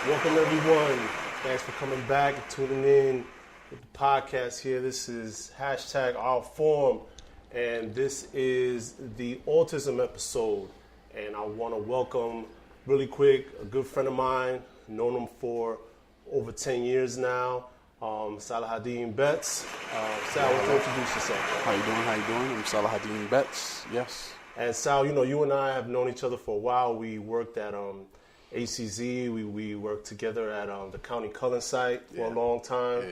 Welcome everyone. Thanks for coming back and tuning in with the podcast here. This is hashtag Our Forum, and this is the Autism episode. And I want to welcome really quick a good friend of mine, known him for over 10 years now, Sal Betts. Sal, why don't you introduce yourself? How you doing? I'm Sal Betts. Yes. And Sal, you and I have known each other for a while. We worked at ACZ. We worked together at the County Cullen site for a long time.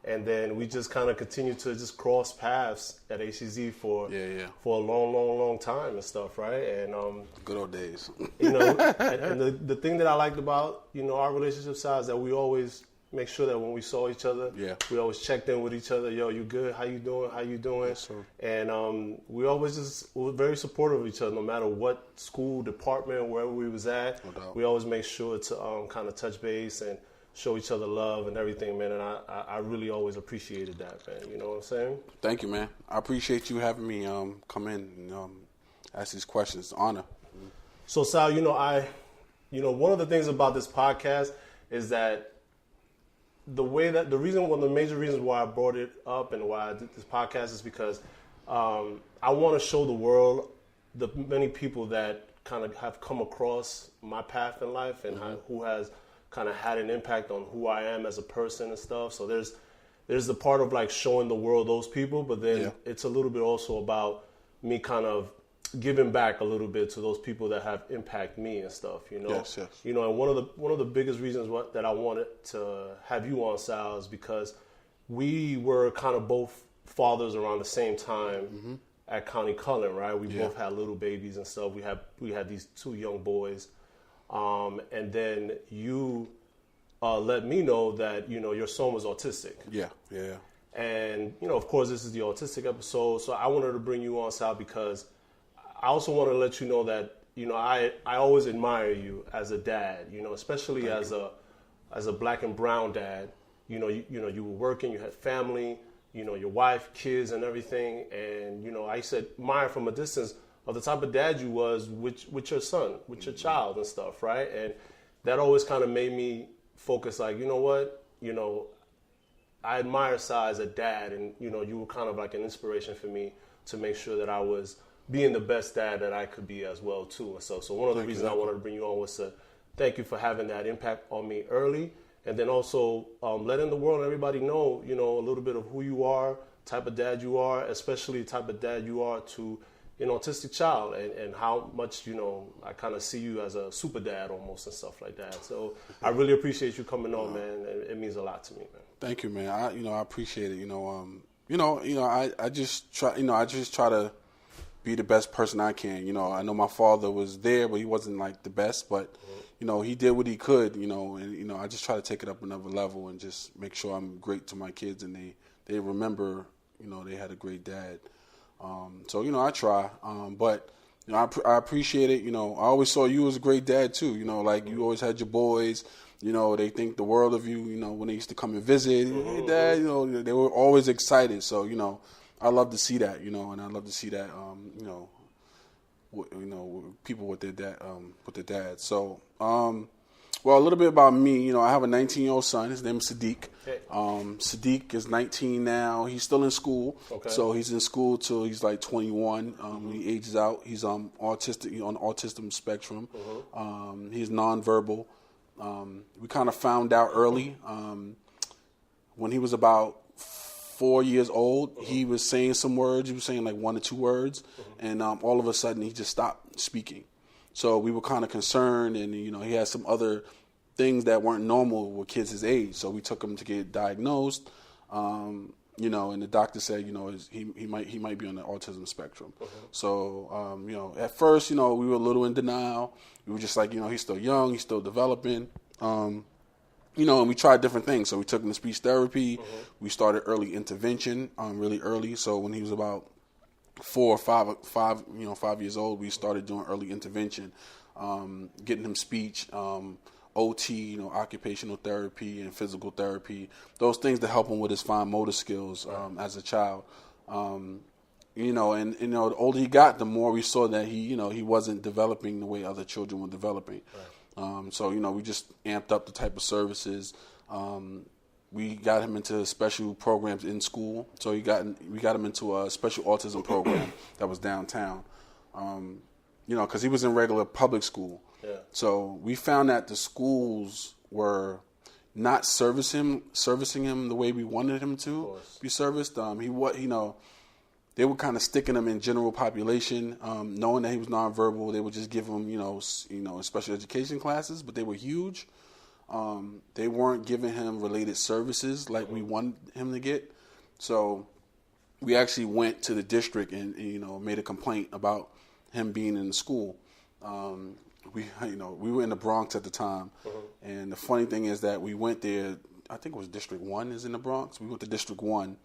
And then we just kind of continued to just cross paths at ACZ for a long time and stuff, right? And good old days. and the thing that I liked about our relationship side is that we always make sure that when we saw each other, we always checked in with each other. Yo, you good? How you doing? Yes, and we always were very supportive of each other, no matter what school, department, wherever we was at. No we always make sure to kind of touch base and show each other love and everything, man. And I really always appreciated that, man. You know what I'm saying? Thank you, man. I appreciate you having me come in and ask these questions. It's an honor. So, Sal, one of the things about this podcast is that one of the major reasons why I brought it up and why I did this podcast is because I want to show the world the many people that kind of have come across my path in life and who has kind of had an impact on who I am as a person and stuff. So there's the part of like showing the world those people, but then it's a little bit also about me kind of giving back a little bit to those people that have impacted me and stuff, Yes. And one of the biggest reasons that I wanted to have you on, Sal, is because we were kind of both fathers around the same time at County Cullen, right? We both had little babies and stuff. We had these two young boys, and then you let me know that your son was autistic. Yeah. And of course, this is the autistic episode, so I wanted to bring you on, Sal, because I also want to let you know that I always admire you as a dad, especially as a black and brown dad. You were working, you had family, your wife, kids, and everything, and I used to admire from a distance of the type of dad you was with your son, with your child and stuff, right? And that always kind of made me focus, like, you know what, I admire Sal as a dad, and you were kind of like an inspiration for me to make sure that I was being the best dad that I could be as well too. And so one of the reasons I wanted to bring you on was to thank you for having that impact on me early, and then also letting the world and everybody know, a little bit of who you are, type of dad you are, especially the type of dad you are to an autistic child, and how much I kind of see you as a super dad almost and stuff like that. So I really appreciate you coming on, man. It means a lot to me, man. Thank you, man. I appreciate it. I just try to be the best person I can. I know my father was there, but he wasn't like the best, but he did what he could, and I just try to take it up another level and just make sure I'm great to my kids, and they remember, they had a great dad. So I try, but I appreciate it. I always saw you as a great dad too. Like you always had your boys. They think the world of you. When they used to come and visit, hey, Dad. They were always excited. So I love to see that. And I love to see that. People with their dad. So well, a little bit about me. I have a 19-year-old son. His name is Sadiq. Okay. Sadiq is 19 now. He's still in school. Okay. So he's in school till he's like 21. When he ages out, he's autistic. He's on the autism spectrum. He's nonverbal. We kind of found out early. When he was about 4 years old, he was saying some words. He was saying like 1 or 2 words, and all of a sudden he just stopped speaking. So we were kind of concerned, and he had some other things that weren't normal with kids his age. So we took him to get diagnosed, and the doctor said, he might be on the autism spectrum. So at first, we were a little in denial. We were just like, he's still young, he's still developing. And we tried different things. So we took him to speech therapy. We started early intervention, really early. So when he was about 4 or 5 years old, we started doing early intervention, getting him speech, OT, occupational therapy and physical therapy, those things to help him with his fine motor skills as a child. And the older he got, the more we saw that he wasn't developing the way other children were developing. So, we just amped up the type of services. We got him into special programs in school. So we got him into a special autism program that was downtown. Because he was in regular public school. Yeah. So we found that the schools were not servicing him the way we wanted him to be serviced. They were kind of sticking him in general population, knowing that he was nonverbal. They would just give him, special education classes, but they were huge. They weren't giving him related services like we wanted him to get. So we actually went to the district and made a complaint about him being in the school. We were in the Bronx at the time, and the funny thing is that we went there. I think it was District 1 is in the Bronx. We went to District 1,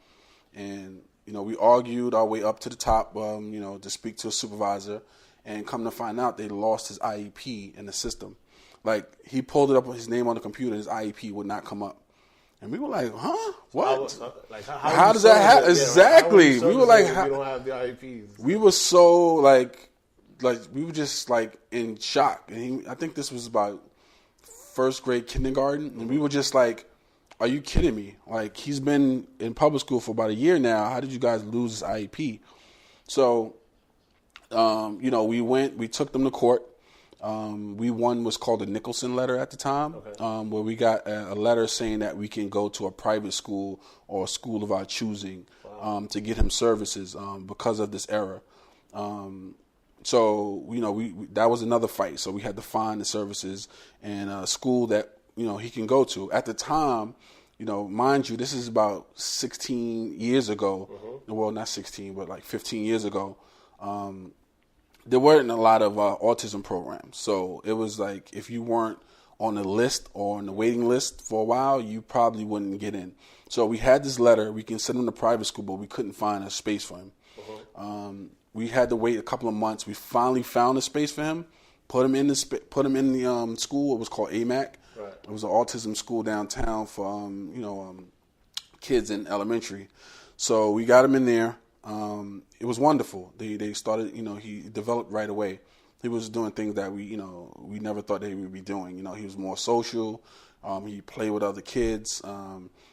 and we argued our way up to the top, to speak to a supervisor, and come to find out they lost his IEP in the system. Like, he pulled it up with his name on the computer, his IEP would not come up. And we were like, huh? What? How does that happen? Exactly. We were like, we don't have the IEPs. We were so, like we were just, in shock. And I think this was about first grade kindergarten. And we were just like, are you kidding me? Like, he's been in public school for about a year now. How did you guys lose his IEP? So, we took them to court. We won what's called a Nicholson letter at the time, where we got a letter saying that we can go to a private school or a school of our choosing to get him services because of this error. So, that was another fight. So we had to find the services and a school that, he can go to. At the time, mind you, this is about 16 years ago. Well, not 16, but like 15 years ago. There weren't a lot of autism programs. So it was like if you weren't on the list or on the waiting list for a while, you probably wouldn't get in. So we had this letter. We can send him to private school, but we couldn't find a space for him. We had to wait a couple of months. We finally found a space for him, put him in the school. It was called AMAC. Right. It was an autism school downtown for kids in elementary. So we got him in there. It was wonderful. They started, he developed right away. He was doing things that we never thought they would be doing. He was more social. He played with other kids.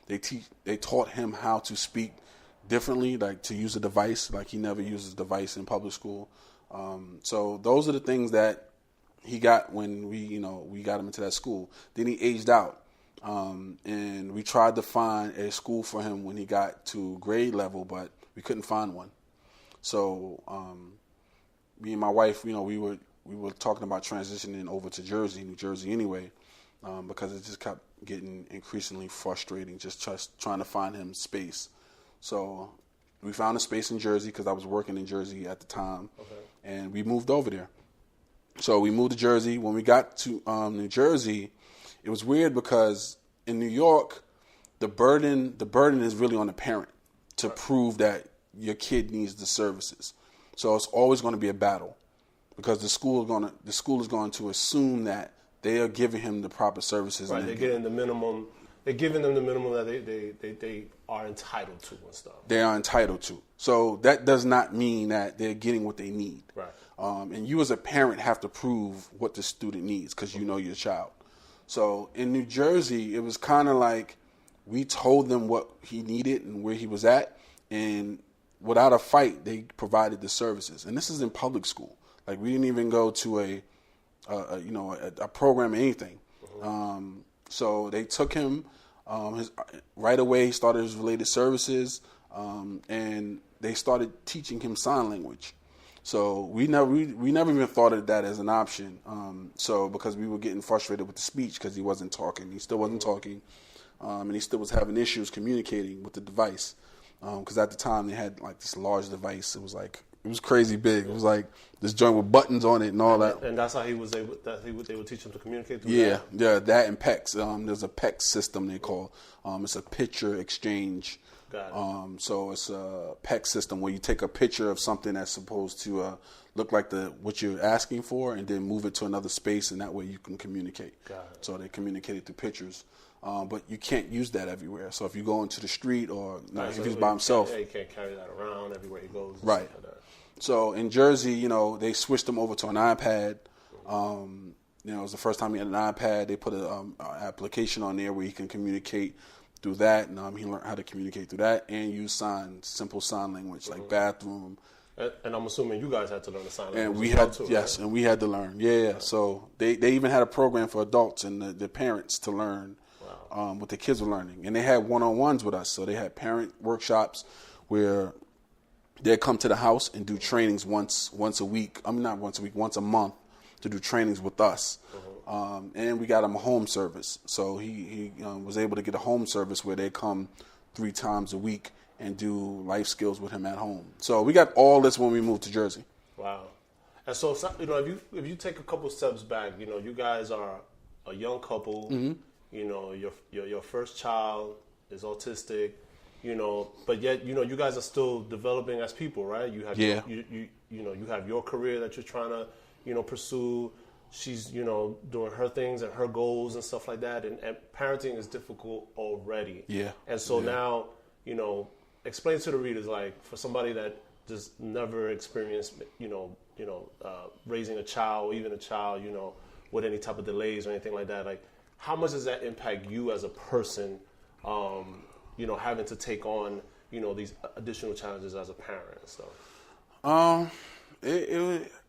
They taught him how to speak differently, like to use a device. Like he never uses a device in public school. So those are the things that he got when we got him into that school. Then he aged out. And we tried to find a school for him when he got to grade level, but we couldn't find one. So me and my wife, we were talking about transitioning over to New Jersey anyway, because it just kept getting increasingly frustrating, just trying to find him space. So we found a space in Jersey because I was working in Jersey at the time, and we moved over there. So we moved to Jersey. When we got to New Jersey, it was weird because in New York, the burden is really on the parent to prove that your kid needs the services. So it's always going to be a battle because the school is going to assume that they are giving him the proper services. Right, they're getting the minimum. They're giving them the minimum that they are entitled to and stuff. They are entitled to. So that does not mean that they're getting what they need. Right. And you as a parent have to prove what the student needs because you know your child. So in New Jersey, it was kind of like we told them what he needed and where he was at, and without a fight, they provided the services. And this is in public school. Like we didn't even go to a program or anything. So they took him right away. He started his related services, and they started teaching him sign language. So we never even thought of that as an option. So because we were getting frustrated with the speech because he wasn't talking, he still wasn't talking, and he still was having issues communicating with the device. Because at the time they had like this large device. It was crazy big. It was like this joint with buttons on it and all that. And that's how he was able. They would teach him to communicate through that? Yeah, that and PECS. There's a PECS system they call. It's a picture exchange. Got it. So it's a PECS system where you take a picture of something that's supposed to look like what you're asking for, and then move it to another space, and that way you can communicate. Got it. So they communicate through pictures. But you can't use that everywhere. So if you go into the street or if he's by himself. You can't carry that around everywhere he goes. Right. So in Jersey, they switched him over to an iPad. You know, it was the first time he had an iPad. They put an application on there where he can communicate through that, and he learned how to communicate through that and use simple sign language like bathroom. And I'm assuming you guys had to learn the sign language. And we had, too, yes, right? and we had to learn. Yeah. So they even had a program for adults and the parents to learn what the kids were learning. And they had one-on-ones with us. So they had parent workshops where they'd come to the house and do trainings once a week. I mean, not once a week, once a month to do trainings with us. And we got him a home service. So he was able to get a home service where they come 3 times a week and do life skills with him at home. So we got all this when we moved to Jersey. Wow. And so, you know, if you take a couple steps back, you know, you guys are a young couple. You know, your first child is autistic. You know, but yet, you know, you guys are still developing as people, right? You have you have your career that you're trying to, you know, pursue. She's, you know, doing her things and her goals and stuff like that. And parenting is difficult already. Yeah. And so now, you know, explain to the readers, like, for somebody that just never experienced, raising a child or even a child, you know, with any type of delays or anything like that. Like, how much does that impact you as a person, you know, having to take on, you know, these additional challenges as a parent and stuff? I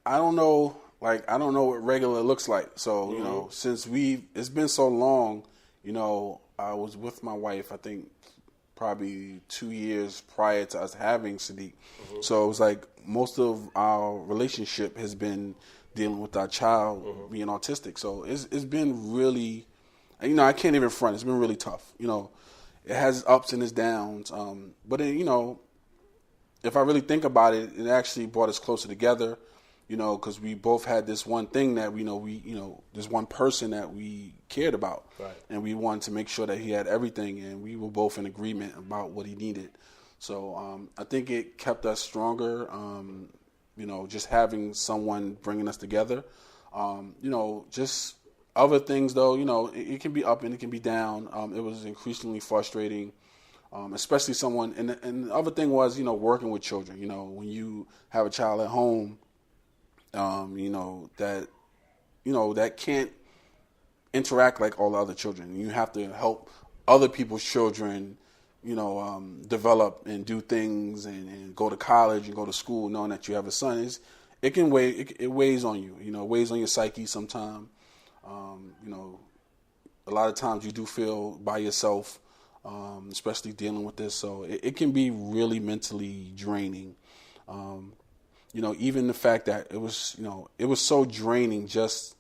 don't know. Like, I don't know what regular looks like. So, you know, since it's been so long, you know, I was with my wife, I think, probably 2 years prior to us having Sadiq. So it was like most of our relationship has been dealing with our child being autistic. So it's been really, you know, I can't even front. It's been really tough. You know, it has ups and its downs. But, you know, if I really think about it, it actually brought us closer together. You know, because we both had this one thing that this one person that we cared about, right. And we wanted to make sure that he had everything, and we were both in agreement about what he needed. So I think it kept us stronger. You know, just having someone bringing us together. You know, just other things though. You know, it can be up and it can be down. It was increasingly frustrating. Especially someone, and the other thing was, you know, working with children. You know, when you have a child at home. That can't interact like all the other children. You have to help other people's children, you know, develop and do things and go to college and go to school knowing that you have a son. It weighs on you, you know, it weighs on your psyche sometimes. You know, a lot of times you do feel by yourself, especially dealing with this. So it can be really mentally draining. You know, even the fact that it was so draining just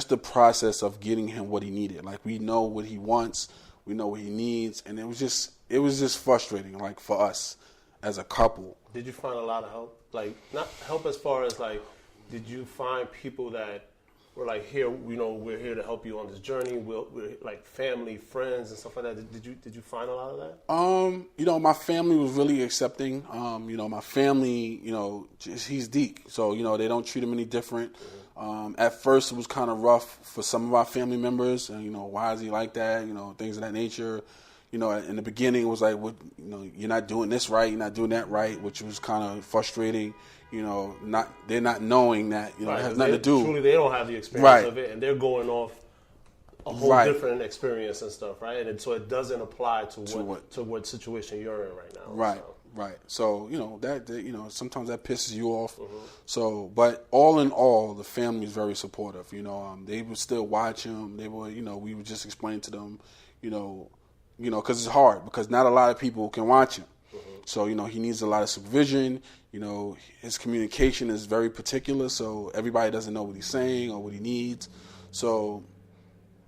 the process of getting him what he needed. Like, we know what he wants, we know what he needs, and it was just frustrating, like, for us as a couple. Did you find a lot of help? Like, not help as far as, like, did you find people that were like, here, you know, we're here to help you on this journey. We're like family, friends, and stuff like that. Did you find a lot of that? You know, my family was really accepting. You know, my family, you know, he's Deke, so you know they don't treat him any different. At first, it was kind of rough for some of our family members, and you know, why is he like that? You know, things of that nature. You know, in the beginning, it was like, well, you know, you're not doing this right, you're not doing that right, which was kind of frustrating. You know, they're not knowing that, you know, it has nothing to do. Truly, they don't have the experience of it, and they're going off a whole different experience and stuff, right? And so it doesn't apply to what situation you're in right now. Right, right. So you know that you know sometimes that pisses you off. So, but all in all, the family is very supportive. You know, they would still watch him. They would, you know, we would just explain to them, you know, because it's hard because not a lot of people can watch him. So, you know, he needs a lot of supervision. You know, his communication is very particular, so everybody doesn't know what he's saying or what he needs. So,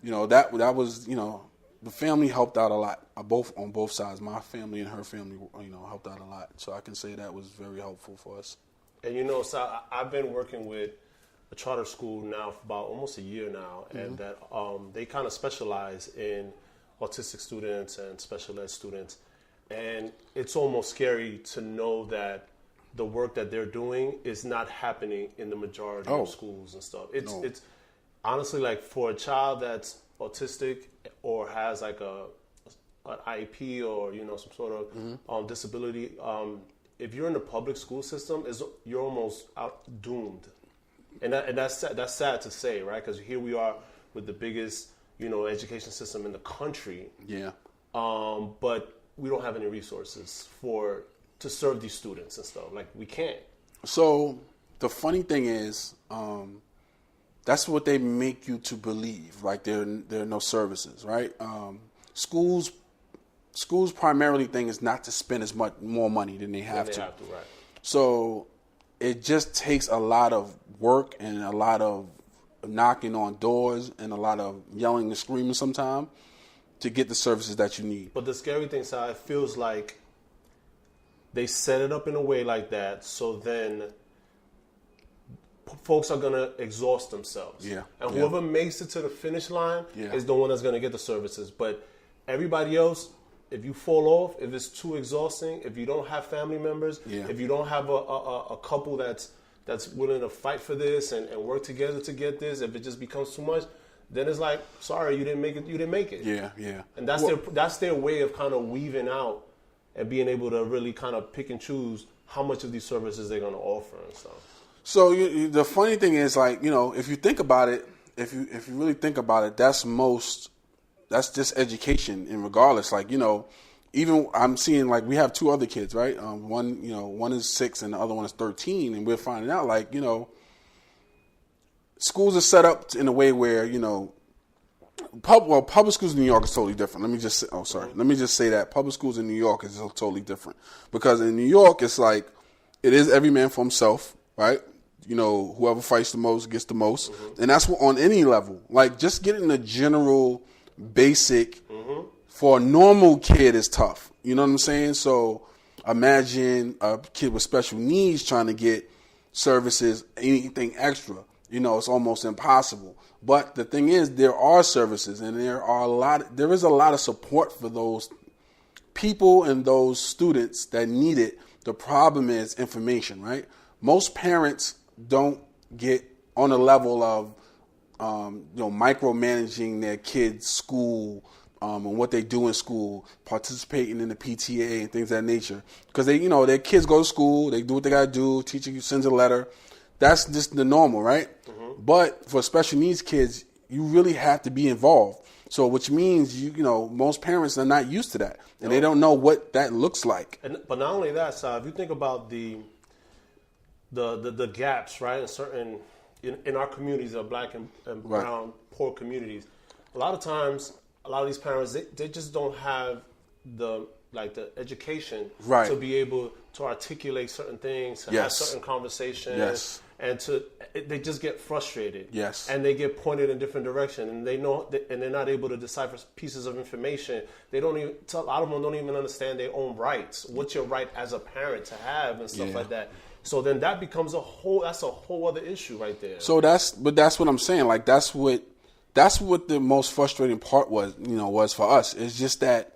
you know, that was, you know, the family helped out a lot, on both sides. My family and her family, you know, helped out a lot. So I can say that was very helpful for us. And, you know, Sal, I've been working with a charter school now for about almost a year now, and that they kind of specialize in autistic students and special ed students. And it's almost scary to know that the work that they're doing is not happening in the majority of schools and stuff. It's honestly, like, for a child that's autistic or has like an IEP or, you know, some sort of disability, if you're in the public school system, you're almost doomed. And that's sad to say, right? Because here we are with the biggest, education system in the country. Yeah. But we don't have any resources to serve these students and stuff. Like, we can't. So the funny thing is, that's what they make you to believe. Like, there are no services, right? Schools primarily thing is not to spend as much more money than they have to. Right. So it just takes a lot of work and a lot of knocking on doors and a lot of yelling and screaming sometimes to get the services that you need. But the scary thing, Sal, it feels like they set it up in a way like that, so then folks are going to exhaust themselves. Yeah. And whoever makes it to the finish line is the one that's going to get the services. But everybody else, if you fall off, if it's too exhausting, if you don't have family members, if you don't have a couple that's willing to fight for this and work together to get this, if it just becomes too much, then it's like, sorry, you didn't make it. Yeah. And that's their way of kind of weaving out and being able to really kind of pick and choose how much of these services they're going to offer and stuff. So the funny thing is, like, if you think about it, if you really think about it, that's just education. And regardless, like, even I'm seeing, like, we have two other kids, right? One is 6 and the other one is 13, and we're finding out, like, schools are set up in a way where, public schools in New York is totally different. Let me just say that public schools in New York is totally different, because in New York it's like it is every man for himself, right? Whoever fights the most gets the most, and that's on any level. Like, just getting the general basic for a normal kid is tough. You know what I'm saying? So imagine a kid with special needs trying to get services, anything extra. It's almost impossible. But the thing is, there are services, and there is a lot of support for those people and those students that need it. The problem is information, right? Most parents don't get on a level of micromanaging their kids' school and what they do in school, participating in the PTA and things of that nature. Because their kids go to school, they do what they gotta do. Teacher sends a letter. That's just the normal, right? But for special needs kids, you really have to be involved. So, which means most parents are not used to that, and they don't know what that looks like. But not only that, Sal, if you think about the gaps, right, in our communities, of Black and brown poor communities, a lot of times, a lot of these parents they just don't have the education to be able to articulate certain things, to have certain conversations, and they just get frustrated. Yes. And they get pointed in different directions, and they're not able to decipher pieces of information. A lot of them don't even understand their own rights. What's your right as a parent to have and stuff like that. So then that becomes a whole other issue right there. So that's what I'm saying. Like, that's what the most frustrating part was for us. It's just that,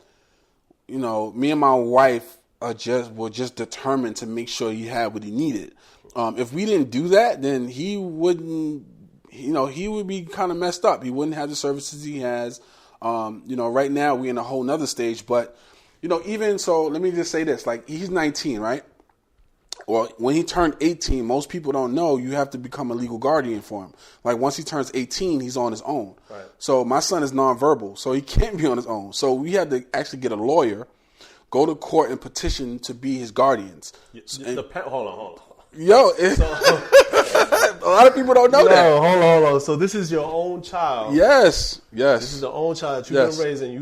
me and my wife were just determined to make sure he had what he needed. If we didn't do that, then he wouldn't, he would be kind of messed up. He wouldn't have the services he has. Right now we're in a whole nother stage, but, even so, let me just say this, like, he's 19, right? Well, when he turned 18, most people don't know you have to become a legal guardian for him. Like, once he turns 18, he's on his own. Right. So my son is nonverbal, so he can't be on his own. So we had to actually get a lawyer, go to court and petition to be his guardians. Hold on. Yo, a lot of people don't know that. Hold on. So this is your own child. Yes. This is the own child that you've been raising.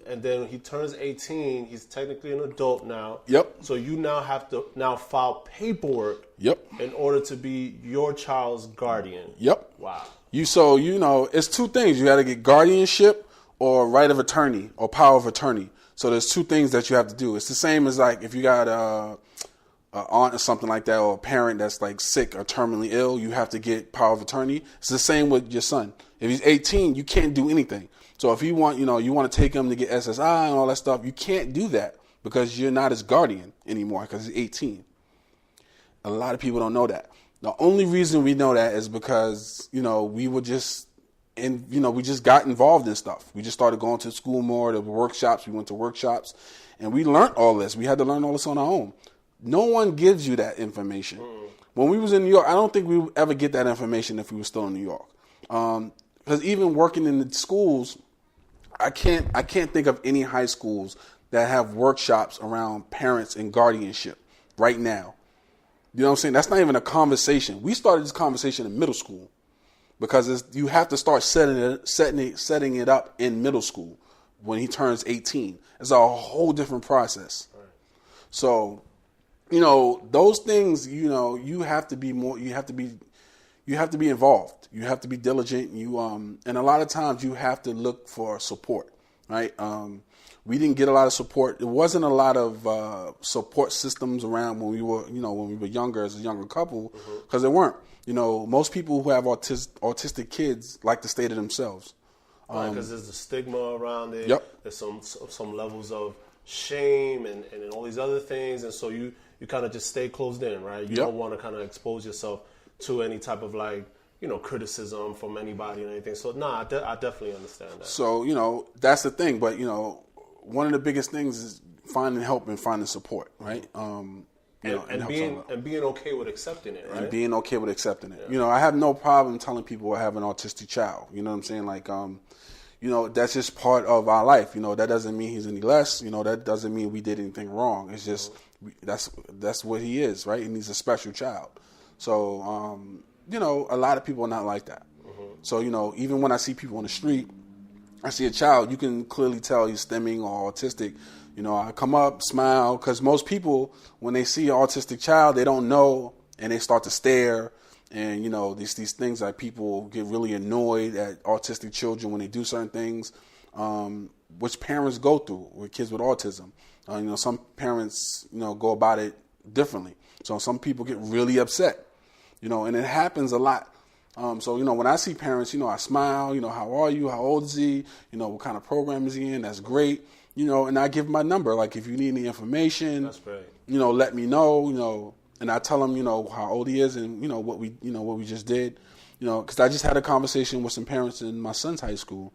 And then when he turns 18, he's technically an adult now. Yep. So you now have to file paperwork. Yep. In order to be your child's guardian. Yep. Wow. It's two things. You got to get guardianship or right of attorney or power of attorney. So there's two things that you have to do. It's the same as, like, if you got an aunt or something like that, or a parent that's, like, sick or terminally ill, you have to get power of attorney. It's the same with your son. If he's 18, you can't do anything. So if you want to take him to get SSI and all that stuff, you can't do that because you're not his guardian anymore because he's 18. A lot of people don't know that. The only reason we know that is because, we were just, we just got involved in stuff. We just started going to school more, to workshops. We went to workshops, and we learned all this. We had to learn all this on our own. No one gives you that information. when we was in New York, I don't think we would ever get that information if we were still in New York. Because even working in the schools, I can't think of any high schools that have workshops around parents and guardianship right now. You know what I'm saying? That's not even a conversation. We started this conversation in middle school because you have to start setting it up in middle school when he turns 18. It's a whole different process. Right. So, those things, you have to be more. You have to be involved. You have to be diligent. And a lot of times you have to look for support, right? We didn't get a lot of support. There wasn't a lot of support systems around when we were younger as a younger couple, because there weren't. Most people who have autistic kids like to stay to themselves. Because there's the stigma around it. Yep. There's some levels of shame and all these other things, and so you kind of just stay closed in, right? You don't want to kind of expose yourself to any type of criticism from anybody or anything. So I definitely understand that. So that's the thing, but one of the biggest things is finding help and finding support, right? And being okay with accepting it, right? And being okay with accepting it. Yeah. I have no problem telling people I have an autistic child. You know what I'm saying? That's just part of our life. That doesn't mean he's any less. That doesn't mean we did anything wrong. It's just that's what he is, right? And he's a special child. So, a lot of people are not like that. So, even when I see people on the street, I see a child, you can clearly tell he's stemming or autistic. I come up, smile, because most people, when they see an autistic child, they don't know, and they start to stare. And, these things that people get really annoyed at autistic children when they do certain things, which parents go through with kids with autism. Some parents, go about it differently. So some people get really upset, and it happens a lot. So, when I see parents, I smile, how are you? How old is he? What kind of program is he in? That's great. And I give him my number. Like, if you need any information, that's great. Let me know, and I tell him, how old he is and, what we just did, because I just had a conversation with some parents in my son's high school.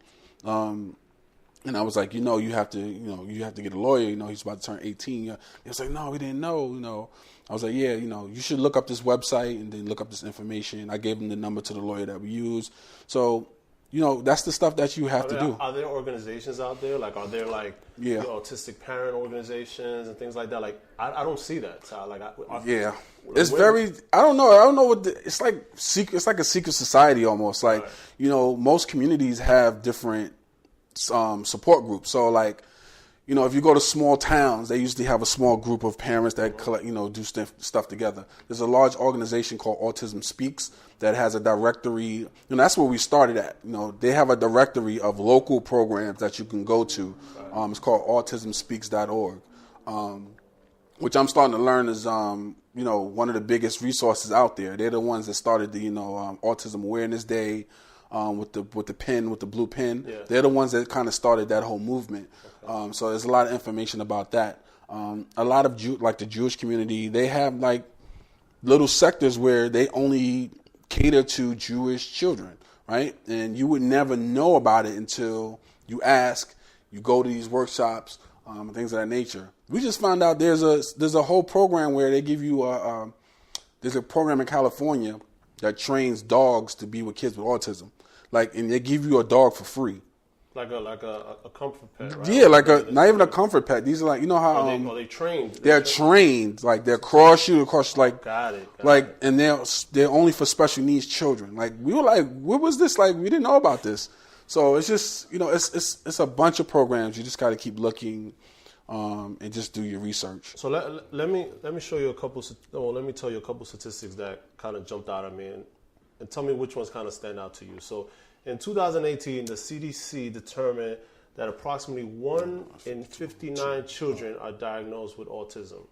And I was like, you have to get a lawyer. He's about to turn 18. He was like, no, we didn't know. I was like, yeah, you should look up this website and then look up this information. I gave him the number to the lawyer that we use. So, that's the stuff that you have to do. Are there organizations out there? Are there autistic parent organizations and things like that? I don't see that. So, it's very. I don't know what it's like. It's like a secret society almost. Right. Most communities have different support groups. So if you go to small towns, they usually have a small group of parents that collect, do stuff together. There's a large organization called Autism Speaks that has a directory, and that's where we started at. They have a directory of local programs that you can go to. It's called autismspeaks.org, which I'm starting to learn is, one of the biggest resources out there. They're the ones that started the, Autism Awareness Day, with the blue pen. Yeah. They're the ones that kind of started that whole movement. Okay. So there's a lot of information about that. A lot of the Jewish community, they have little sectors where they only cater to Jewish children, right? And you would never know about it until you ask, you go to these workshops, things of that nature. We just found out there's a whole program where they give you there's a program in California that trains dogs to be with kids with autism. And they give you a dog for free. Like a comfort pet, right? Yeah, not even a comfort pet. These are how are they trained? They're trained. They're cross got it. And they're only for special needs children. We were what was this? We didn't know about this. So it's just it's a bunch of programs. You just got to keep looking, and just do your research. So let me show you a couple. Let me tell you a couple statistics that kind of jumped out at me, and tell me which ones kind of stand out to you. So in 2018, the CDC determined that approximately 1 in 59 children are diagnosed with autism.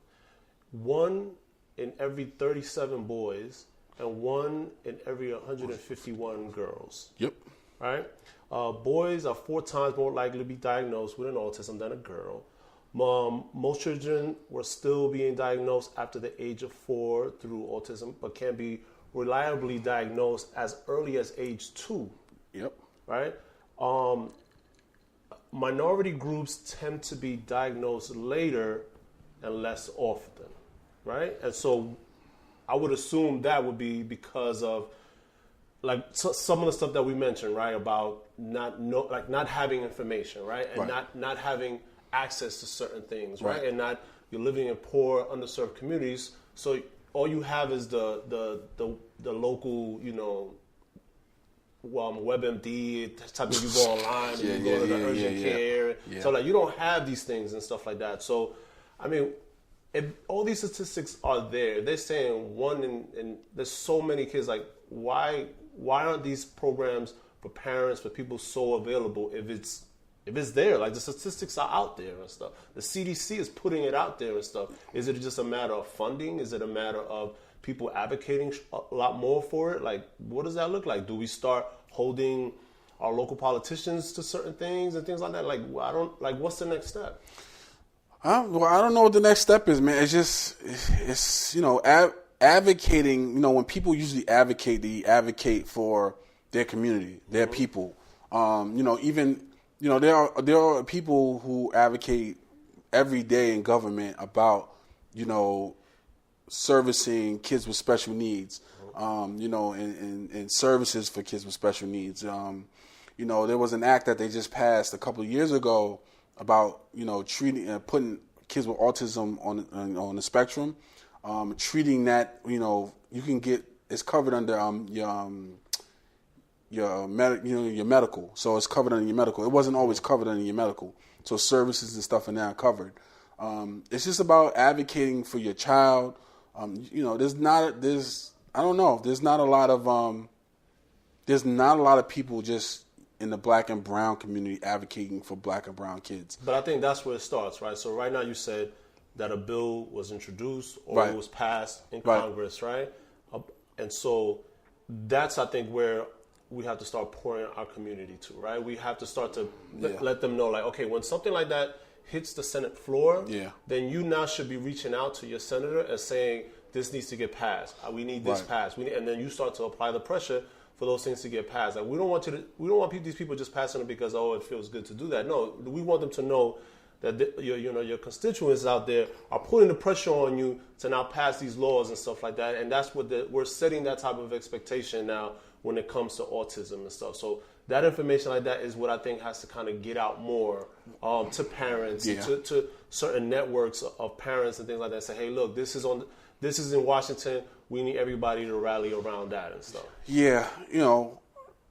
1 in every 37 boys and 1 in every 151 girls. Yep. Right? Boys are 4 times more likely to be diagnosed with an autism than a girl. Most children were still being diagnosed after the age of 4 through autism, but can be reliably diagnosed as early as age 2. Yep. Right? Minority groups tend to be diagnosed later and less often. Right? And so I would assume that would be because of like some of the stuff that we mentioned, right? About not having information, right? And not having access to certain things, right? And you're living in poor, underserved communities, so all you have is the local, WebMD type of, you go online and you go to the urgent care. So like you don't have these things and stuff like that. So, I mean, if all these statistics are there, they're saying and there's so many kids. Like, why aren't these programs for parents, for people so available if it's there? Like, the statistics are out there and stuff. The CDC is putting it out there and stuff. Is it just a matter of funding? Is it a matter of people advocating a lot more for it? Like, what does that look like? Do we start holding our local politicians to certain things and things like that? Like, what's the next step? Well, I don't know what the next step is, man. It's advocating. When people usually advocate, they advocate for their community, their people. Even there are people who advocate every day in government about servicing kids with special needs, and services for kids with special needs. There was an act that they just passed a couple of years ago about treating putting kids with autism on the spectrum, treating that you can get, it's covered under your medical. So it's covered under your medical. It wasn't always covered under your medical. So services and stuff are now covered. It's just about advocating for your child. There's not a lot of people just in the black and brown community advocating for black and brown kids. But I think that's where it starts, right? So right now you said that a bill was introduced or it was passed in Congress, right? And so that's, I think, where we have to start pouring our community to, right? We have to start to let them know, like, okay, when something like that hits the Senate floor, then you now should be reaching out to your senator and saying, this needs to get passed. We need this passed. And then you start to apply the pressure for those things to get passed. Like, we don't want these people just passing it because, it feels good to do that. No, we want them to know that your constituents out there are putting the pressure on you to now pass these laws and stuff like that. And that's what we're setting that type of expectation now when it comes to autism and stuff. So that information like that is what I think has to kind of get out more to parents, to certain networks of parents and things like that. Say, hey, look, this is in Washington. We need everybody to rally around that and stuff. Yeah,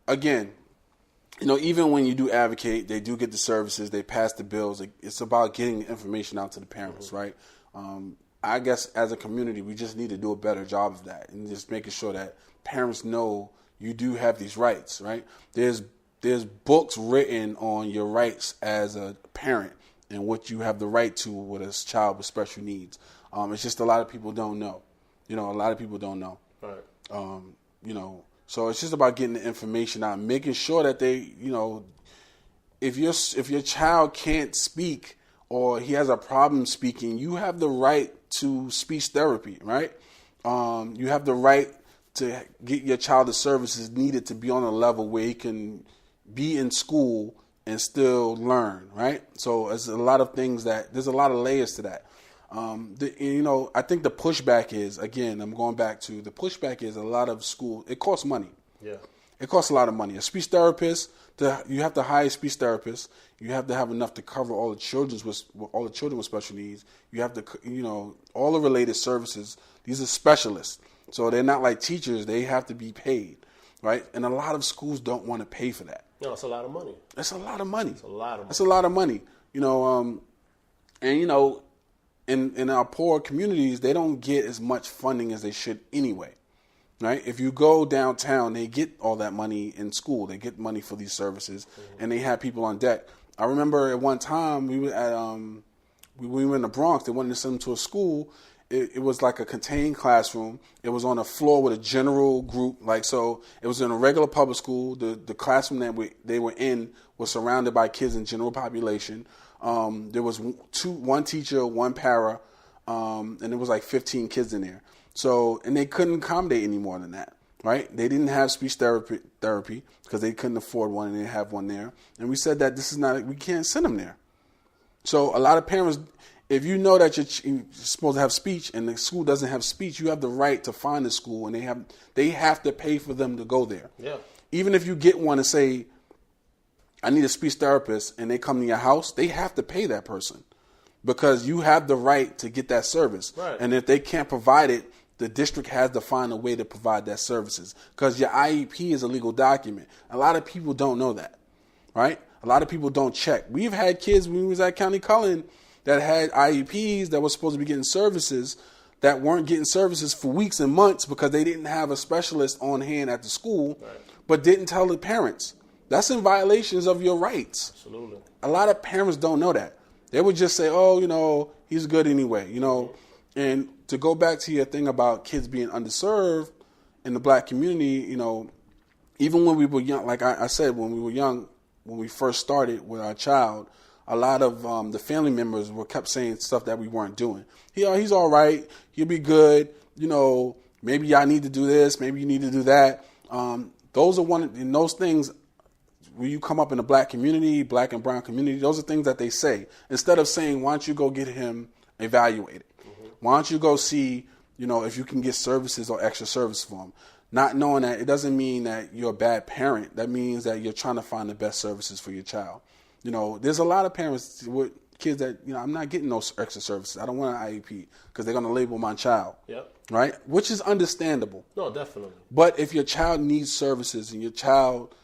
again, even when you do advocate, they do get the services, they pass the bills. It's about getting the information out to the parents, right? I guess as a community, we just need to do a better job of that and just making sure that parents know you do have these rights, right? There's books written on your rights as a parent and what you have the right to with a child with special needs. It's just a lot of people don't know. A lot of people don't know. Right. So it's just about getting the information out, making sure that they, if your child can't speak or he has a problem speaking, you have the right to speech therapy, right? You have the right to get your child the services needed to be on a level where he can be in school and still learn, right? So there's a lot of things there's a lot of layers to that. I think the pushback is, again, I'm going back to the pushback is a lot of school, it costs money. Yeah. It costs a lot of money. A speech therapist, you have to hire a speech therapist. You have to have enough to cover all the children with special needs. You have to, all the related services. These are specialists. So they're not like teachers. They have to be paid, right? And a lot of schools don't want to pay for that. No, it's a lot of money. It's a lot of money. It's a lot of money. It's a lot of money. In our poor communities, they don't get as much funding as they should anyway, right? If you go downtown, they get all that money in school. They get money for these services, and they have people on deck. I remember at one time we were in the Bronx. They wanted to send them to a school. It was like a contained classroom. It was on a floor with a general group. So it was in a regular public school. The classroom that they were in was surrounded by kids in general population. There was one teacher, one para, and there was like 15 kids in there. So, and they couldn't accommodate any more than that, right? They didn't have speech therapy because they couldn't afford one and they didn't have one there. And we said that we can't send them there. So a lot of parents, if you know that you're supposed to have speech and the school doesn't have speech, you have the right to find the school, and they have to pay for them to go there. Yeah. Even if you get one and say, I need a speech therapist, and they come to your house, they have to pay that person because you have the right to get that service. Right. And if they can't provide it, the district has to find a way to provide that services because your IEP is a legal document. A lot of people don't know that, right? A lot of people don't check. We've had kids when we was at County Cullen that had IEPs that were supposed to be getting services that weren't getting services for weeks and months because they didn't have a specialist on hand at the school, right, but didn't tell the parents. That's in violations of your rights. Absolutely. A lot of parents don't know that. They would just say, oh, he's good anyway, And to go back to your thing about kids being underserved in the black community, even when we were young, like I said, when we were young, when we first started with our child, a lot of the family members kept saying stuff that we weren't doing. He's all right. He'll be good. Maybe y'all need to do this. Maybe you need to do that. Those things, when you come up in the black community, black and brown community, those are things that they say. Instead of saying, why don't you go get him evaluated? Mm-hmm. Why don't you go see, if you can get services or extra service for him? Not knowing that, it doesn't mean that you're a bad parent. That means that you're trying to find the best services for your child. There's a lot of parents with kids that, I'm not getting those extra services. I don't want an IEP because they're going to label my child. Yep. Right? Which is understandable. No, definitely. But if your child needs services and your child,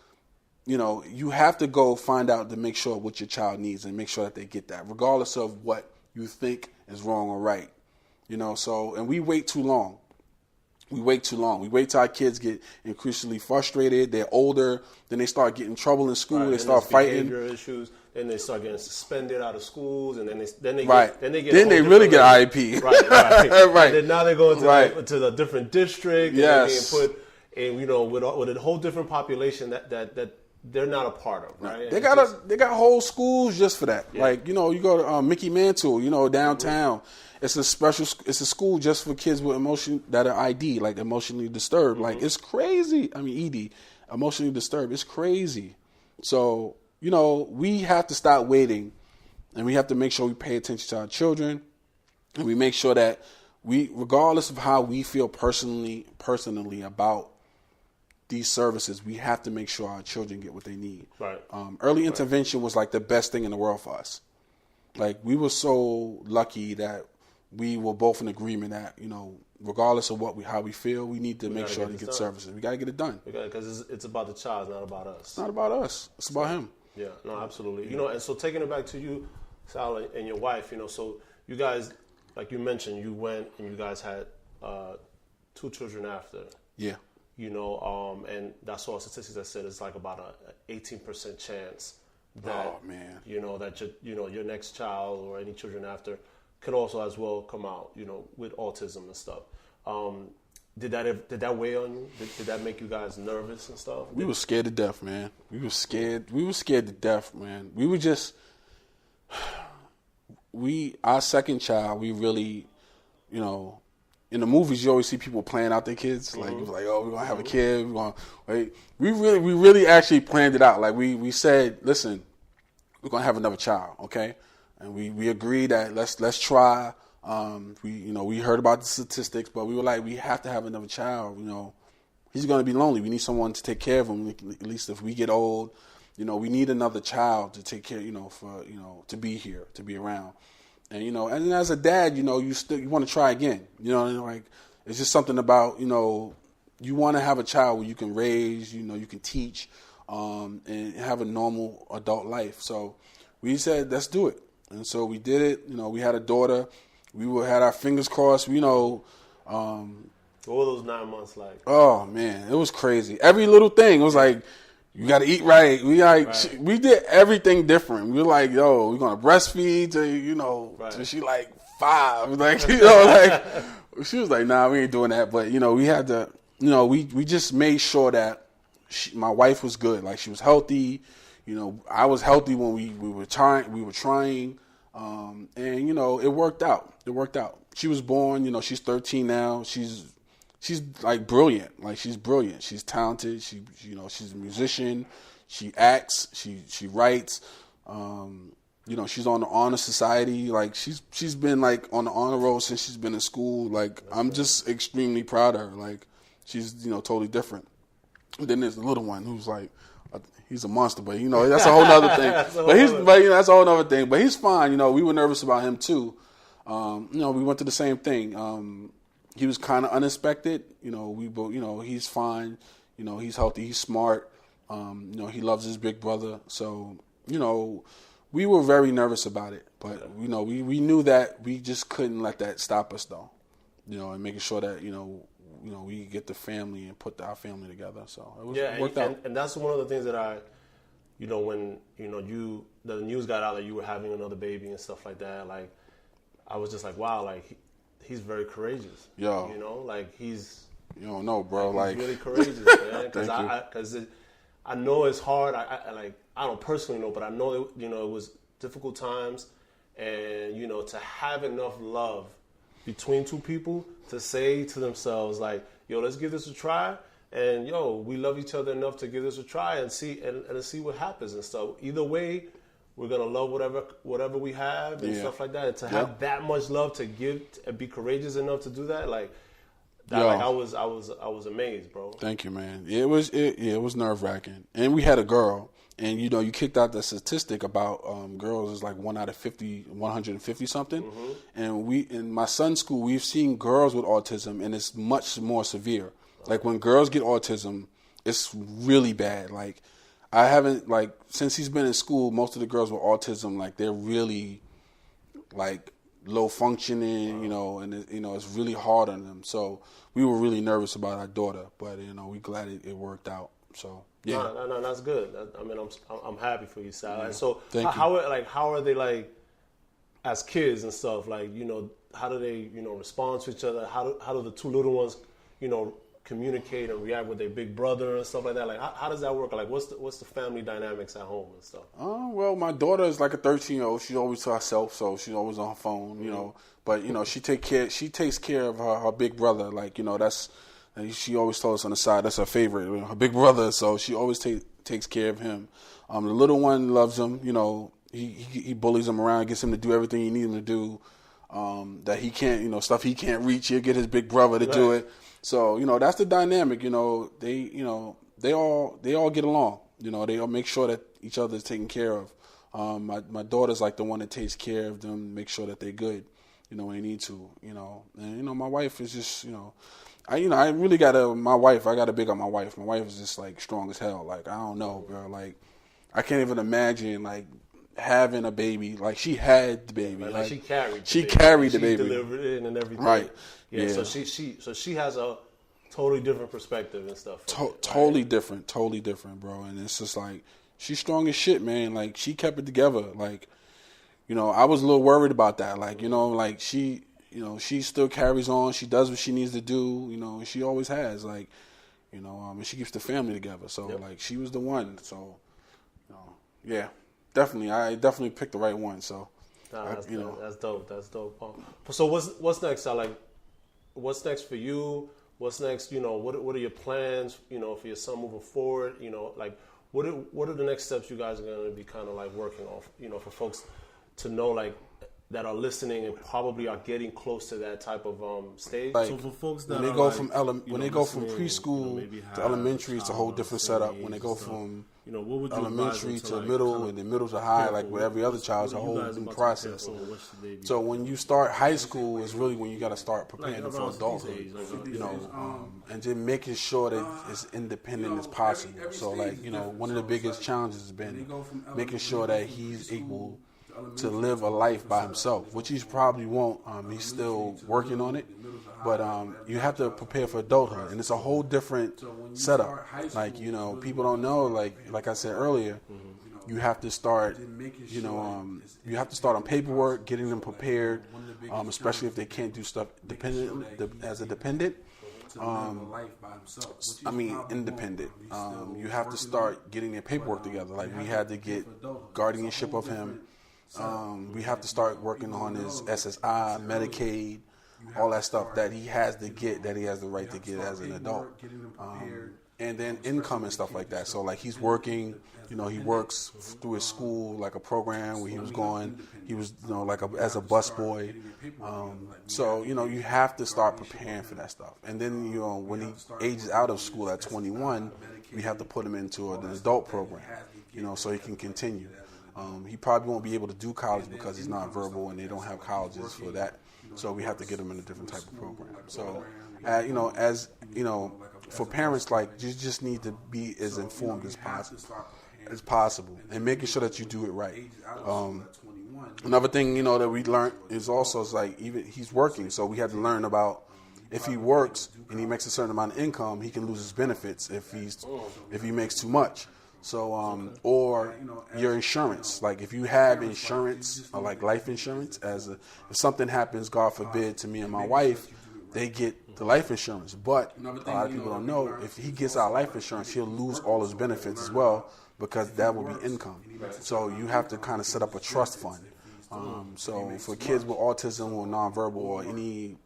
you have to go find out to make sure what your child needs and make sure that they get that, regardless of what you think is wrong or right. And we wait too long. We wait too long. We wait till our kids get increasingly frustrated. They're older. Then they start getting in trouble in school. Right, they start fighting. Behavioral issues. Then they start getting suspended out of schools, and then they really get IEP. Right. Right. And then now they go to the different district. Yes. And they're being put, with a whole different population that they're not a part of. Right. They got whole schools just for that. Yeah. Like you go to Mickey Mantle, downtown. Mm-hmm. It's a school just for kids with emotion that are ID, like emotionally disturbed. Mm-hmm. Like it's crazy. I mean, ED, emotionally disturbed. It's crazy. So, we have to stop waiting and we have to make sure we pay attention to our children and we make sure that regardless of how we feel personally about these services, we have to make sure our children get what they need. Right. Early intervention was like the best thing in the world for us. Like we were so lucky that we were both in agreement that, regardless of how we feel, we need to make sure to get services. We got to get it done. Because it's about the child, not about us. It's not about us. It's about him. Yeah, no, absolutely. And so taking it back to you, Sal, and your wife, so you guys, like you mentioned, you went and you guys had 2 children after. Yeah. And that's all statistics that said it's like about an 18% chance that, that your next child or any children after could also as well come out, with autism and stuff. Did that weigh on you? Did that make you guys nervous and stuff? We were scared to death, man. We were scared to death, man. We were just, our second child, we really, in the movies you always see people playing out their kids. Mm-hmm. Like it was like, oh, we're gonna have a kid. We really actually planned it out. Like we said, listen, we're gonna have another child, okay? And we agreed that let's try. We heard about the statistics, but we were like, we have to have another child. He's going to be lonely. We need someone to take care of him. At least if we get old, we need another child to take care. To be here, to be around. And and as a dad, you want to try again. It's just something about you want to have a child where you can raise, you can teach, and have a normal adult life. So we said, let's do it. And so we did it. We had a daughter. We had our fingers crossed. What were those 9 months like? Oh man, it was crazy. Every little thing. It was like, you got to eat right. We did everything different. We were like, yo, we're gonna breastfeed till she like 5. Like she was like, nah, we ain't doing that. But we had to. We just made sure that my wife was good. Like she was healthy. I was healthy when we were trying. And it worked out. She was born. She's 13 now. She's like brilliant. Like she's brilliant. She's talented. She's a musician. She acts. She writes. She's on the honor society. Like she's been like on the honor roll since she's been in school. Like I'm just extremely proud of her. Like she's totally different. And then there's the little one who's like, he's a monster, but that's a whole other thing. That's a whole other thing. But he's fine. We were nervous about him too. We went through the same thing. He was kind of unexpected. We both. He's fine. He's healthy. He's smart. He loves his big brother. So we were very nervous about it, but we knew that we just couldn't let that stop us though. And making sure that we get the family and put our family together. So it worked out. And that's one of the things that I, when the news got out that you were having another baby and stuff like that. Like, I was just like, wow, like he's very courageous. Yo, like he's. You don't know, bro. Like he's really courageous, man. Because I know it's hard. I don't personally know, but I know that, it was difficult times, and to have enough love between two people to say to themselves like, yo, let's give this a try, and we love each other enough to give this a try and see what happens and stuff. Either way, we're gonna love whatever we have and stuff like that. And to have that much love to give and be courageous enough to do that, like. I was amazed, bro. Thank you, man. It was nerve wracking, and we had a girl, and you kicked out the statistic about girls is like 1 out of 50, 150 something, and in my son's school we've seen girls with autism, and it's much more severe. Like when girls get autism, it's really bad. Like I haven't since he's been in school, most of the girls with autism they're really low functioning, and it's really hard on them. So we were really nervous about our daughter, but we glad it worked out. So yeah, no, that's good. I'm happy for you, Sal. Yeah. And so how are they as kids and stuff? How do they respond to each other? How do the two little ones communicate and react with their big brother and stuff like that? Like how does that work? Like what's the family dynamics at home and stuff? Well, my daughter is like a 13-year-old. She's always to herself, so she's always on her phone, But she takes care of her big brother. She always told us on the side that's her favorite, her big brother. So she always takes care of him. The little one loves him. He bullies him around, gets him to do everything he needs him to do. That he can't, stuff he can't reach. He'll get his big brother to do it. So that's the dynamic. They all get along. They all make sure that each other is taken care of. My daughter's like the one that takes care of them, make sure that they're good. When they need to. And my wife is just I really my wife. I gotta big up my wife. My wife is just strong as hell. I don't know, bro. I can't even imagine having a baby. She had the baby. She carried the baby. She delivered it and everything. Right. Yeah. So she has a totally different perspective and stuff. Totally different, bro. And it's just she's strong as shit, man. She kept it together. I was a little worried about that. She still carries on. She does what she needs to do. And she always has. And she keeps the family together. So she was the one. So, yeah, definitely. I definitely picked the right one. So, that's dope. That's dope. So what's next? What's next for you? What's next? What are your plans? For your son moving forward. What are the next steps you guys are going to be kind of working on? For folks to know that are listening and probably are getting close to that type of stage. So for folks that when they go from preschool to elementary, it's a whole different setup. When they go from elementary to middle and then middle to high, with every other child, it's a whole new process. So when you start high school is really when you got to start preparing them for adulthood, and then making sure that it's independent as possible. So one of the biggest challenges has been making sure that he's able to live a life by himself, which he probably won't. He's still working on it, but you have to prepare for adulthood, and it's a whole different setup. People don't know. Like I said earlier, you have to start. You have to start on paperwork, getting them prepared, especially if they can't do stuff as a dependent. Independent. You have to start getting their paperwork together. We had to get guardianship of him. We have to start working on his SSI, Medicaid, all that stuff that he has to get, that he has the right to get as an adult. and then income and stuff like that. So like he's working, he works through his school, like a program where he was as a busboy. So you have to start preparing for that stuff. And then when he ages out of school at 21, we have to put him into an adult program, so he can continue. He probably won't be able to do college because he's not verbal and they don't have colleges for that. So we have to get him in a different type of program. So, for parents, like, you just need to be as informed as possible, and making sure that you do it right. Another thing, that we learned is also like even he's working, so we had to learn about if he works and he makes a certain amount of income, he can lose his benefits if he makes too much. So, or your insurance, like if you have insurance, or like life insurance, if something happens, God forbid, to me and my wife, they get the life insurance. But a lot of people don't know, if he gets our life insurance, he'll lose all his benefits as well, because that will be income. So you have to kind of set up a trust fund. So for kids with autism or nonverbal or any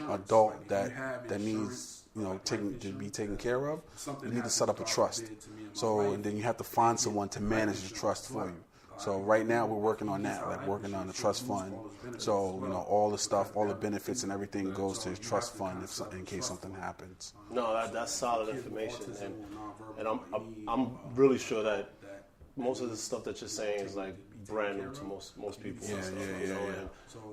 adult that needs to be taken care of, you need to set up a trust. So and then you have to find someone to manage the trust for you. So right now we're working on that, like working on the trust fund. So all the stuff, all the benefits and everything goes to the trust fund in case something happens. No, that's solid information, and I'm really sure that most of the stuff that you're saying is like brand new to most people.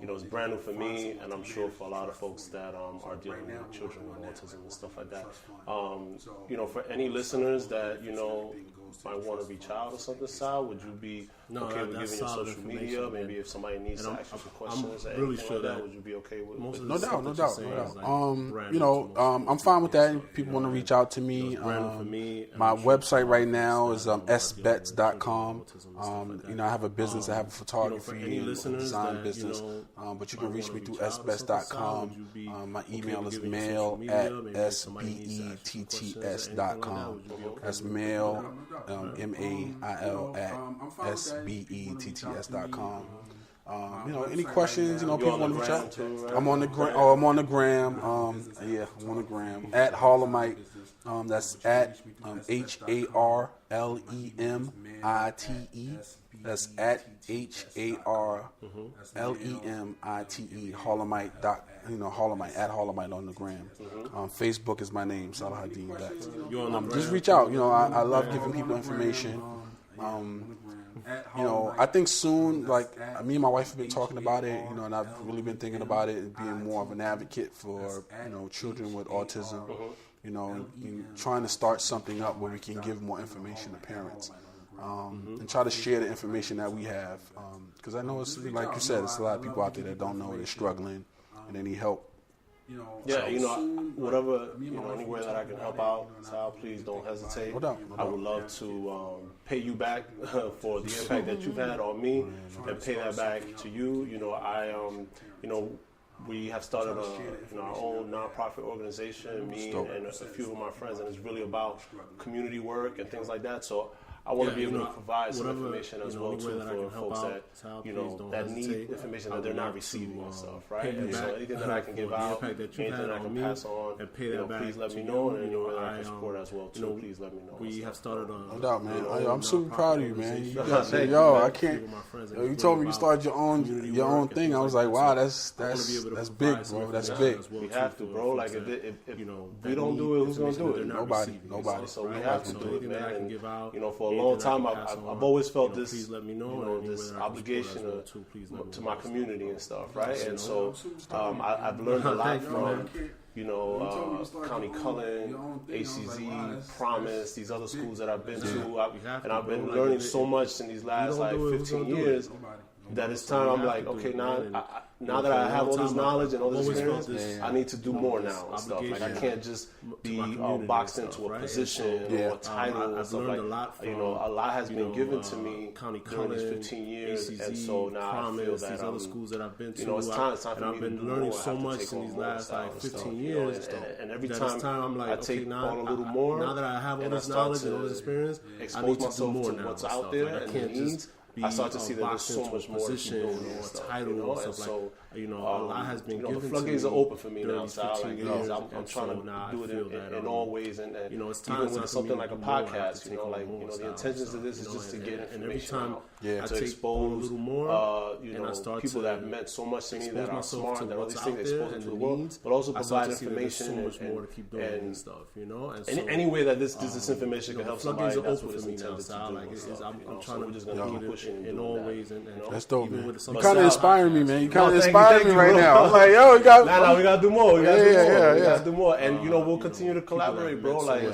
And it's brand new for me, and I'm sure for a lot of folks that are dealing with children with autism and stuff like that. For any listeners that might want to reach out or something, Sal, would you be okay with giving your social media? Maybe if somebody needs to ask you some questions, I'm really sure that would you be okay with? No doubt. I'm fine with that. If people want to reach out to me. My website right now is sbets.com. I have a business. I have a photography and design business. But you can reach me through sbets.com. My email is mail@sbetts.com. That's mail, mail @sbetts.com. Any questions? People want to reach out. I'm on the gram. I'm on the gram. I'm on the gram at Harlemite. That's at HARLEMITE. That's at HARLEMITE. Harlemite. Harlemite at Harlemite on the gram. Facebook is my name, Salahuddin Betts. Just reach out. I love giving people information. I think soon, like me and my wife have been talking about it, and I've really been thinking about it and being more of an advocate for, children with autism, and trying to start something up where we can give more information to parents, and try to share the information that we have, because I know it's, like you said, it's a lot of people out there that don't know, they're struggling, and they need help. Whatever, any way that I can help out, Sal, please don't hesitate. No doubt. I would love to pay you back for the impact that you've had on me, and pay that back to you. We have started our own nonprofit organization, me and a few of my friends, and it's really about community work and things like that. So I want to be able to provide some information as well too for folks that that need information that they're not receiving and stuff, right? And so anything that I can give out, anything that I can pass on, please let me know, and any way that I can support as well too, please let me know. We have started on. No doubt, man. I'm super proud of you, man. I can't. You told me you started your own thing. I was like, wow, that's big, bro. That's big. We have to, bro. Like if we don't do it, who's gonna do it? Nobody. So we have to do it, man. And for a long time, I've always felt this, this obligation to my community and stuff, right? And so I've learned a lot from, County Cullen, ACZ, Promise, these other schools that I've been to, and I've been learning so much in these last 15 years that it's time. I'm like, okay, now that I have all this knowledge and all this experience, I need to do more now and stuff. Like I can't just be boxed into a position or a title and stuff. Like a lot has been given to me during these 15 years, and so now I feel that these other schools that I've been to, it's time for me I've been learning so much in these last 15 years. And every time I'm like, I take on a little more. Now that I have all this knowledge and all this experience, I need to do more now. What's out there and the needs. I start to see that there's so much more to do and stuff, title and stuff. So a lot has been given the floodgates to are open for me now, Sal. Like, years, I'm trying to do it in all ways, and it's even with something like a podcast, the intentions of this is just to get information and every time out, to I expose a little more, and I start people to that meant so much to me, that are smart, that all these things expose expose to the world, but also provide information so much more to keep doing and stuff, and any way that this information can help somebody, that's what it's intended to do. I'm trying to push it in all ways, and that's dope, man. You kind of inspiring me, man. You kind of inspiring me right bro. now. I'm like, yo, we got. We gotta do more. We gotta do more, and and we'll continue to collaborate, bro. Like,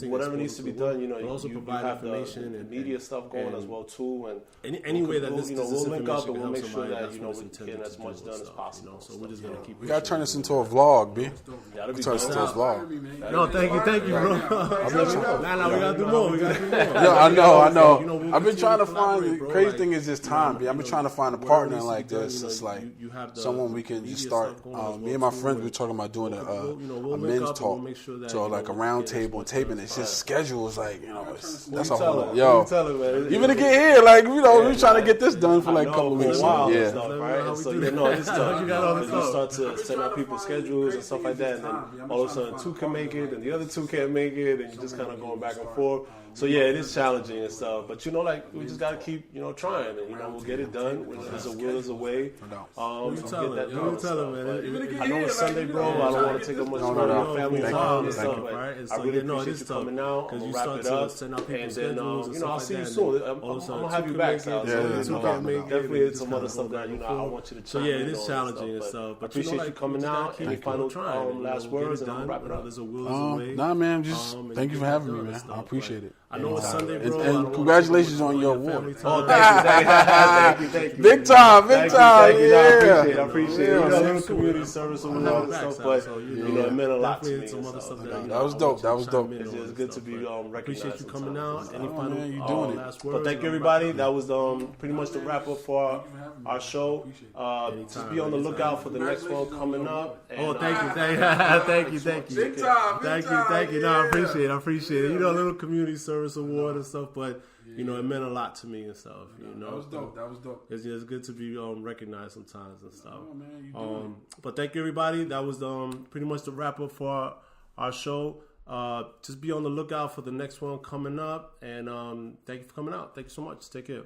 whatever needs to be done. You have the media stuff going as well too, and any way that this we'll link up and we'll make sure that we get as much done as possible. So we're just gonna keep. We gotta turn this into a vlog, B. That'll be turn this into a vlog. No, thank you, bro. We gotta do more. Yo, I know. I've been trying to find. The crazy thing is just time, B. I've been trying to find a partner like this. It's like someone we can just start. Me and my friends, we're talking about doing a men's talk, so like a round table and taping. It's just schedules, like that's a whole. Yo, even to get here, like we're trying to get this done for like a couple weeks. Yeah, right. So it's tough. You start to send out people's schedules and stuff like that, and then all of a sudden two can make it, and the other two can't make it, and you're just kind of going back and forth. So yeah, it is challenging and stuff, but we just gotta keep trying, and we'll get it done. There's a will, there's a way. Get that done. I know it's Sunday, bro. I don't want to take up much time of family time and stuff. But I really appreciate you coming out. I'm gonna wrap it up, and then I'll see you soon. I'm gonna have you back, Sal. Definitely, it's some other stuff that I want you to. So yeah, it is challenging and stuff. But I appreciate you coming out. Any final last words, and I'll wrap it up. There's a will, there's a way. Nah, man. Just thank you for having me, man. I appreciate it. I know it's Sunday, bro. And congratulations on your award. Oh, thank you. Big time. Thank you. I appreciate it. A little community service and all that stuff, but it meant a lot to me. That was dope. It's good to be recognized. Appreciate you coming out. Any final you doing last it. words? But thank you, everybody. That was pretty much the wrap up for our show. Just be on the lookout for the next one coming up. Oh, thank you. Big time. Thank you. No, I appreciate it. A little community service award and stuff, but it meant a lot to me and stuff. That was dope. It's just good to be recognized sometimes and stuff. But thank you, everybody. That was pretty much the wrap up for our show. Just be on the lookout for the next one coming up, and thank you for coming out. Thank you so much. Take care.